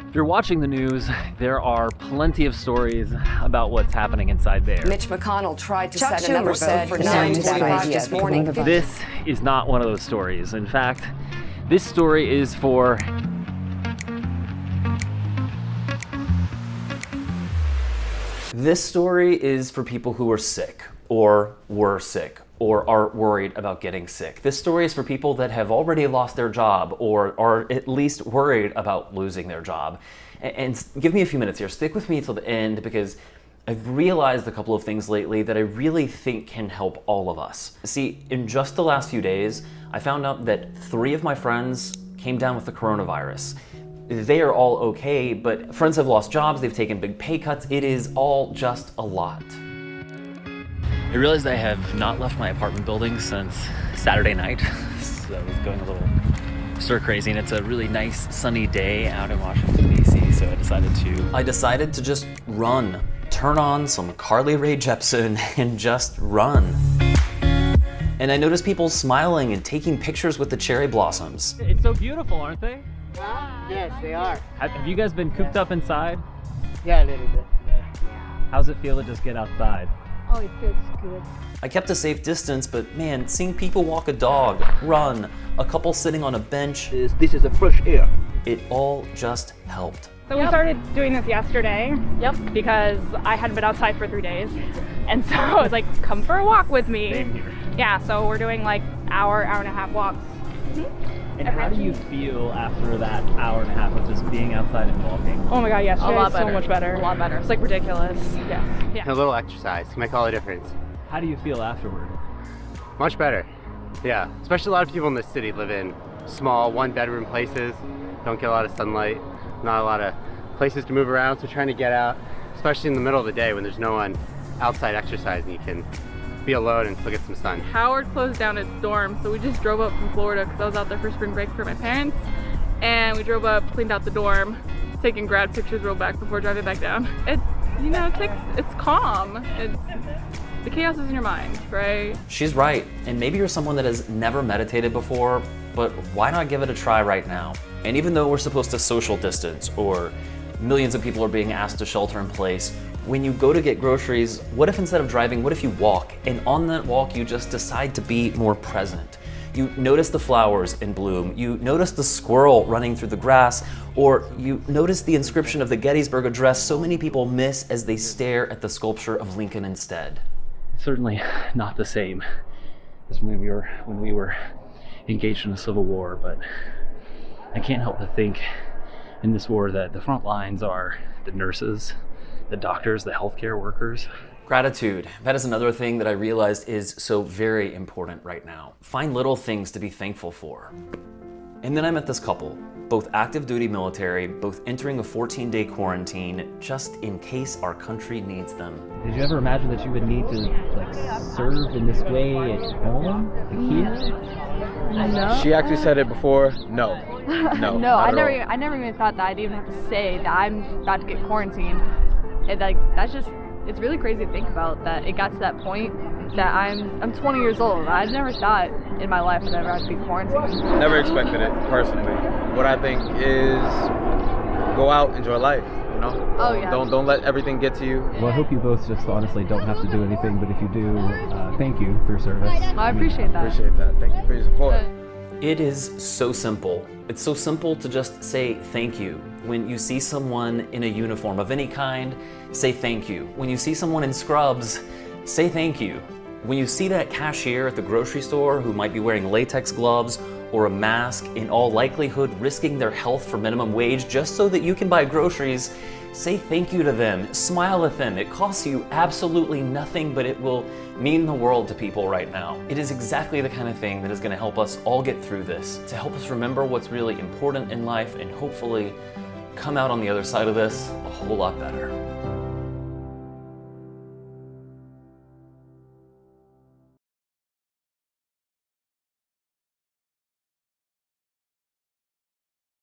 If you're watching the news, there are plenty of stories about what's happening inside there. Mitch McConnell tried to set another vote for 9:45 this morning. This is not one of those stories. In fact, this story is for This story is for people who are sick, or were sick, or are worried about getting sick. This story is for people that have already lost their job, or are at least worried about losing their job. And give me a few minutes here. Stick with me till the end, because I've realized a couple of things lately that I really think can help all of us. See, in just the last few days, I found out that 3 of my friends came down with the coronavirus. They are all okay, but friends have lost jobs, they've taken big pay cuts. It is all just a lot. I realized I have not left my apartment building since Saturday night, so I was going a little stir crazy, and it's a really nice sunny day out in Washington, D.C., so I decided to just run. Turn on some Carly Rae Jepsen and just run. And I noticed people smiling and taking pictures with the cherry blossoms. It's so beautiful, aren't they? Yes, they are. Have you guys been cooped up inside? Yeah, a little bit. How's it feel to just get outside? Oh, it feels good. I kept a safe distance, but man, seeing people walk a dog, run, a couple sitting on a bench, This is a fresh air. it all just helped. So we started doing this yesterday. Because I hadn't been outside for 3 days. And so I was like, come for a walk with me. Same here. Yeah, so we're doing like hour and a half walks. And how do you feel after that hour and a half of just being outside and walking? Oh my god, yesterday A lot was so better. much better. A lot better. It's like ridiculous. Yeah. A little exercise can make all the difference. How do you feel afterward? Much better. Yeah, especially a lot of people in this city live in small 1-bedroom places, don't get a lot of sunlight, not a lot of places to move around, so trying to get out, especially in the middle of the day when there's no one outside exercising, you can be alone and still get some sun. Howard closed down its dorm, so we just drove up from Florida because I was out there for spring break for my parents, and we drove up, cleaned out the dorm, taking grad pictures real back before driving back down. It's calm. The chaos is in your mind, right? She's right, and maybe you're someone that has never meditated before, but why not give it a try right now? And even though we're supposed to social distance, or millions of people are being asked to shelter in place, when you go to get groceries, what if instead of driving, what if you walk? And on that walk, you just decide to be more present. You notice the flowers in bloom, you notice the squirrel running through the grass, or you notice the inscription of the Gettysburg Address so many people miss as they stare at the sculpture of Lincoln instead. It's certainly not the same as when we were engaged in a civil war, but I can't help but think in this war that the front lines are the nurses, the doctors, the healthcare workers. Gratitude. That is another thing that I realized is so very important right now. Find little things to be thankful for. And then I met this couple, both active duty military, both entering a 14-day quarantine just in case our country needs them. Did you ever imagine that you would need to serve in this way at home, here? No. She actually said it before. No, No, I never even thought that I'd even have to say that I'm about to get quarantined. It's really crazy to think about that it got to that point that I'm 20 years old. I never thought in my life I'd ever have to be quarantined. Never expected it, personally. What I think is go out, enjoy life, you know? Oh, yeah. Don't let everything get to you. Well, I hope you both just honestly don't have to do anything, but if you do, thank you for your service. I appreciate that. Appreciate that. Thank you for your support. It is so simple. It's so simple to just say thank you. When you see someone in a uniform of any kind, say thank you. When you see someone in scrubs, say thank you. When you see that cashier at the grocery store who might be wearing latex gloves or a mask, in all likelihood risking their health for minimum wage just so that you can buy groceries, say thank you to them, smile at them. It costs you absolutely nothing, but it will mean the world to people right now. It is exactly the kind of thing that is going to help us all get through this, to help us remember what's really important in life and hopefully come out on the other side of this a whole lot better.